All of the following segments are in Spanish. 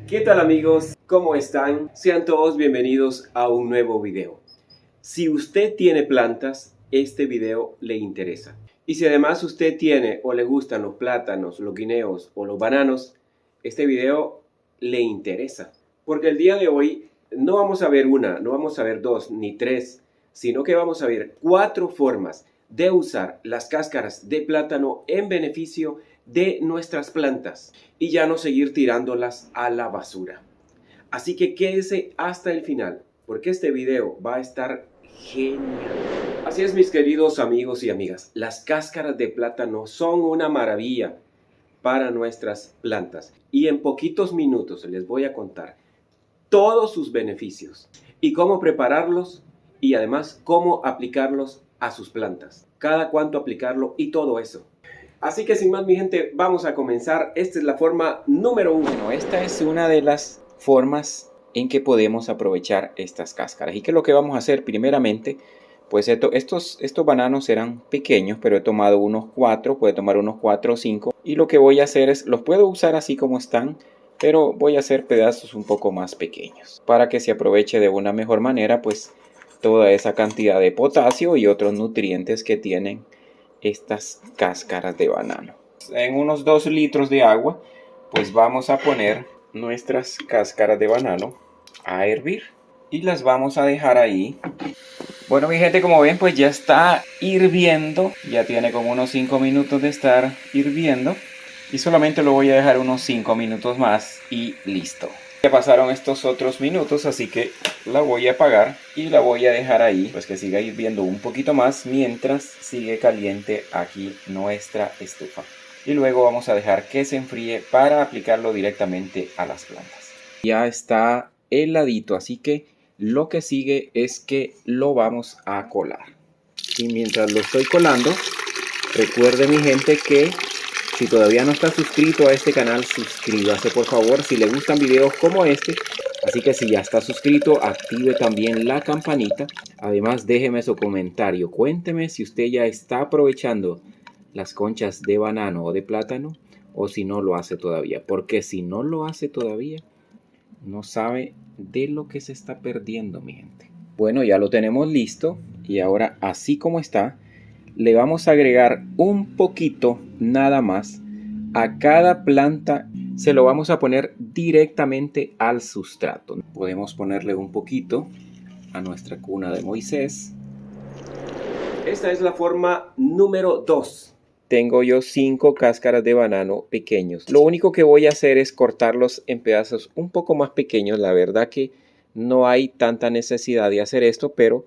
¿Qué tal amigos? ¿Cómo están? Sean todos bienvenidos a un nuevo video. Si usted tiene plantas, este video le interesa. Y si además usted tiene o le gustan los plátanos, los guineos o los bananos, este video le interesa. Porque el día de hoy no vamos a ver una, no vamos a ver dos ni tres, sino que vamos a ver 4 formas de usar las cáscaras de plátano en beneficio de nuestras plantas y ya no seguir tirándolas a la basura. Así que quédese hasta el final, porque este video va a estar genial. Así es, mis queridos amigos y amigas, las cáscaras de plátano son una maravilla para nuestras plantas y en poquitos minutos les voy a contar todos sus beneficios y cómo prepararlos y además cómo aplicarlos a sus plantas, cada cuánto aplicarlo y todo eso. Así que sin más, mi gente, vamos a comenzar. Esta es la forma número 1. Bueno, esta es una de las formas en que podemos aprovechar estas cáscaras. ¿Y qué es lo que vamos a hacer? Primeramente, pues estos bananos eran pequeños, pero he tomado unos 4, puede tomar unos 4 o 5. Y lo que voy a hacer es, los puedo usar así como están, pero voy a hacer pedazos un poco más pequeños, para que se aproveche de una mejor manera, pues, toda esa cantidad de potasio y otros nutrientes que tienen estas cáscaras de banano. En unos 2 litros de agua, pues vamos a poner nuestras cáscaras de banano a hervir y las vamos a dejar ahí. Bueno, mi gente, como ven, pues ya está hirviendo, ya tiene como unos 5 minutos de estar hirviendo y solamente lo voy a dejar unos 5 minutos más y listo. Ya pasaron estos otros minutos, así que la voy a apagar y la voy a dejar ahí, pues que siga hirviendo un poquito más mientras sigue caliente aquí nuestra estufa. Y luego vamos a dejar que se enfríe para aplicarlo directamente a las plantas. Ya está heladito, así que lo que sigue es que lo vamos a colar. Y mientras lo estoy colando, recuerde, mi gente, que si todavía no está suscrito a este canal, suscríbase por favor si le gustan videos como este. Así que si ya está suscrito, active también la campanita. Además, déjeme su comentario. Cuénteme si usted ya está aprovechando las conchas de banano o de plátano o si no lo hace todavía. Porque si no lo hace todavía, no sabe de lo que se está perdiendo, mi gente. Bueno, ya lo tenemos listo y ahora así como está, le vamos a agregar un poquito nada más a cada planta. Se lo vamos a poner directamente al sustrato. Podemos ponerle un poquito a nuestra cuna de Moisés. Esta es la forma número 2. Tengo yo 5 cáscaras de banano pequeños. Lo único que voy a hacer es cortarlos en pedazos un poco más pequeños. La verdad que no hay tanta necesidad de hacer esto, pero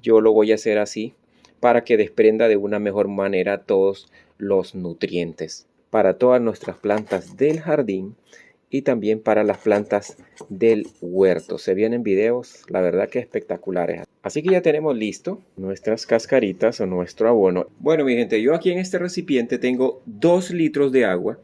yo lo voy a hacer así para que desprenda de una mejor manera todos los nutrientes para todas nuestras plantas del jardín y también para las plantas del huerto. Se vienen videos, la verdad que espectaculares. Así que ya tenemos listo nuestras cascaritas o nuestro abono. Bueno, mi gente, yo aquí en este recipiente tengo 2 litros de agua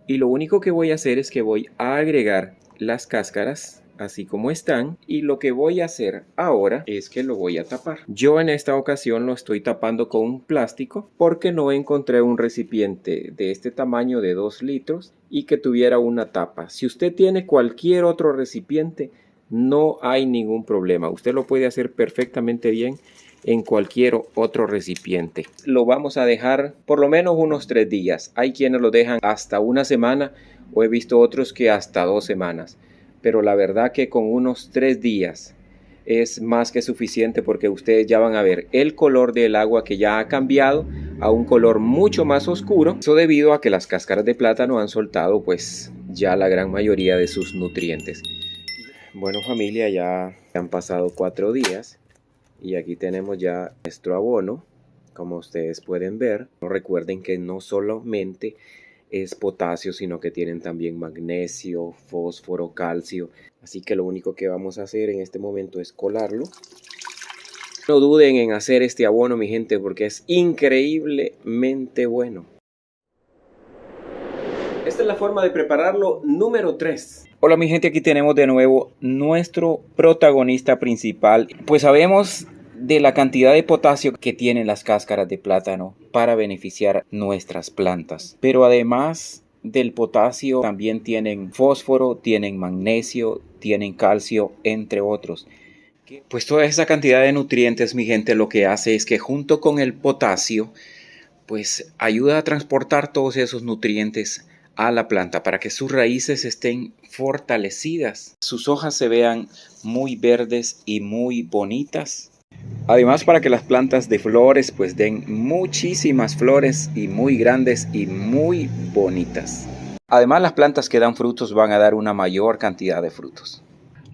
y lo único que voy a hacer es que voy a agregar las cáscaras así como están, y lo que voy a hacer ahora es que lo voy a tapar. Yo en esta ocasión lo estoy tapando con un plástico porque no encontré un recipiente de este tamaño de 2 litros y que tuviera una tapa. Si usted tiene cualquier otro recipiente, no hay ningún problema. Usted lo puede hacer perfectamente bien en cualquier otro recipiente. Lo vamos a dejar por lo menos unos 3 días. Hay quienes lo dejan hasta una semana o he visto otros que hasta 2 semanas. Pero la verdad que con unos 3 días es más que suficiente porque ustedes ya van a ver el color del agua que ya ha cambiado a un color mucho más oscuro. Eso debido a que las cáscaras de plátano han soltado pues ya la gran mayoría de sus nutrientes. Bueno, familia, ya han pasado 4 días y aquí tenemos ya nuestro abono, como ustedes pueden ver. Recuerden que no solamente es potasio, sino que tienen también magnesio, fósforo, calcio. Así que lo único que vamos a hacer en este momento es colarlo. No duden en hacer este abono, mi gente, porque es increíblemente bueno. Esta es la forma de prepararlo número 3. Hola mi gente, aquí tenemos de nuevo nuestro protagonista principal. Pues sabemos de la cantidad de potasio que tienen las cáscaras de plátano para beneficiar nuestras plantas. Pero además del potasio también tienen fósforo, tienen magnesio, tienen calcio, entre otros. Pues toda esa cantidad de nutrientes, mi gente, lo que hace es que junto con el potasio, pues ayuda a transportar todos esos nutrientes a la planta para que sus raíces estén fortalecidas, sus hojas se vean muy verdes y muy bonitas. Además, para que las plantas de flores pues den muchísimas flores y muy grandes y muy bonitas. Además, las plantas que dan frutos van a dar una mayor cantidad de frutos.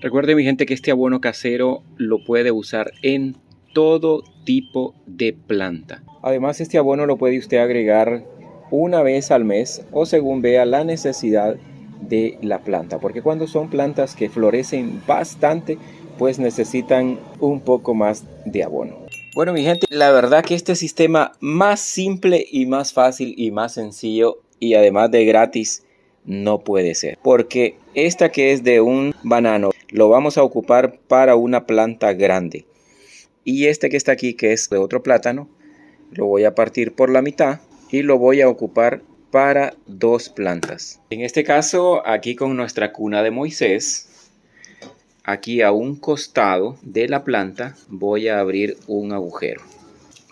Recuerde, mi gente, que este abono casero lo puede usar en todo tipo de planta. Además, este abono lo puede usted agregar una vez al mes o según vea la necesidad de la planta, porque cuando son plantas que florecen bastante, pues necesitan un poco más de abono. Bueno, mi gente, la verdad que este sistema más simple y más fácil y más sencillo y además de gratis no puede ser, porque esta que es de un banano lo vamos a ocupar para una planta grande, y este que está aquí, que es de otro plátano, lo voy a partir por la mitad y lo voy a ocupar para dos plantas. En este caso, aquí con nuestra cuna de Moisés, aquí a un costado de la planta voy a abrir un agujero.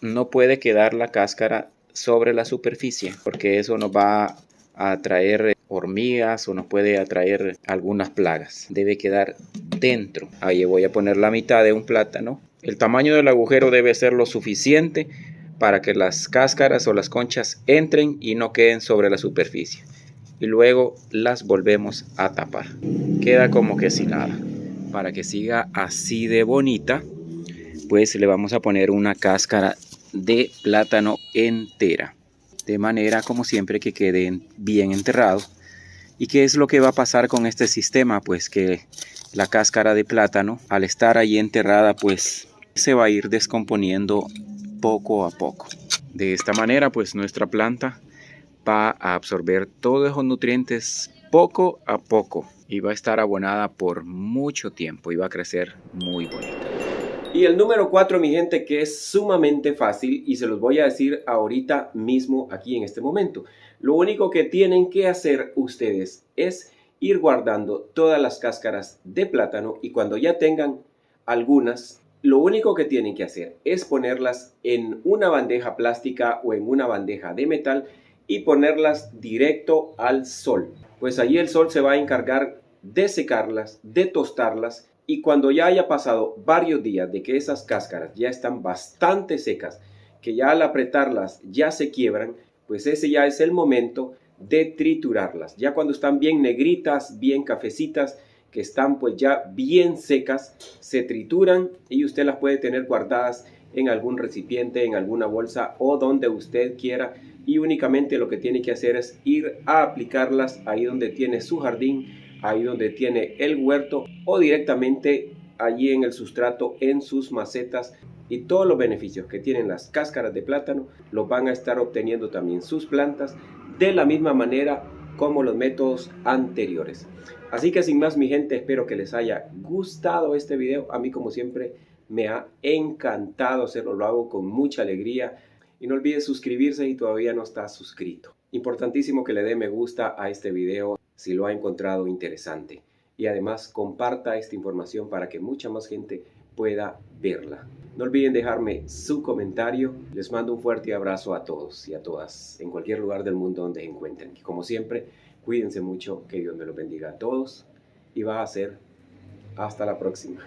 No puede quedar la cáscara sobre la superficie, porque eso nos va a atraer hormigas o nos puede atraer algunas plagas. Debe quedar dentro. Ahí voy a poner la mitad de un plátano. El tamaño del agujero debe ser lo suficiente para que las cáscaras o las conchas entren y no queden sobre la superficie. Y luego las volvemos a tapar. Queda como que sin nada. Para que siga así de bonita, pues le vamos a poner una cáscara de plátano entera, de manera como siempre que quede bien enterrado. ¿Y qué es lo que va a pasar con este sistema? Pues que la cáscara de plátano, al estar ahí enterrada, pues se va a ir descomponiendo poco a poco. De esta manera, pues nuestra planta va a absorber todos esos nutrientes poco a poco y va a estar abonada por mucho tiempo y va a crecer muy bonita. Y el número 4, mi gente, que es sumamente fácil y se los voy a decir ahorita mismo aquí en este momento. Lo único que tienen que hacer ustedes es ir guardando todas las cáscaras de plátano y cuando ya tengan algunas, lo único que tienen que hacer es ponerlas en una bandeja plástica o en una bandeja de metal y ponerlas directo al sol. Pues allí el sol se va a encargar de secarlas, de tostarlas. Y cuando ya haya pasado varios días de que esas cáscaras ya están bastante secas, que ya al apretarlas ya se quiebran, pues ese ya es el momento de triturarlas. Ya cuando están bien negritas, bien cafecitas, que están pues ya bien secas, se trituran y usted las puede tener guardadas en algún recipiente, en alguna bolsa o donde usted quiera. Y únicamente lo que tiene que hacer es ir a aplicarlas ahí donde tiene su jardín, ahí donde tiene el huerto o directamente allí en el sustrato, en sus macetas, y todos los beneficios que tienen las cáscaras de plátano los van a estar obteniendo también sus plantas de la misma manera como los métodos anteriores. Así que sin más, mi gente, espero que les haya gustado este video. A mí, como siempre, me ha encantado hacerlo, lo hago con mucha alegría. Y no olvides suscribirse si todavía no estás suscrito. Importantísimo que le dé me gusta a este video si lo ha encontrado interesante. Y además comparta esta información para que mucha más gente pueda verla. No olviden dejarme su comentario. Les mando un fuerte abrazo a todos y a todas en cualquier lugar del mundo donde se encuentren. Y como siempre, cuídense mucho, que Dios me los bendiga a todos y va a ser hasta la próxima.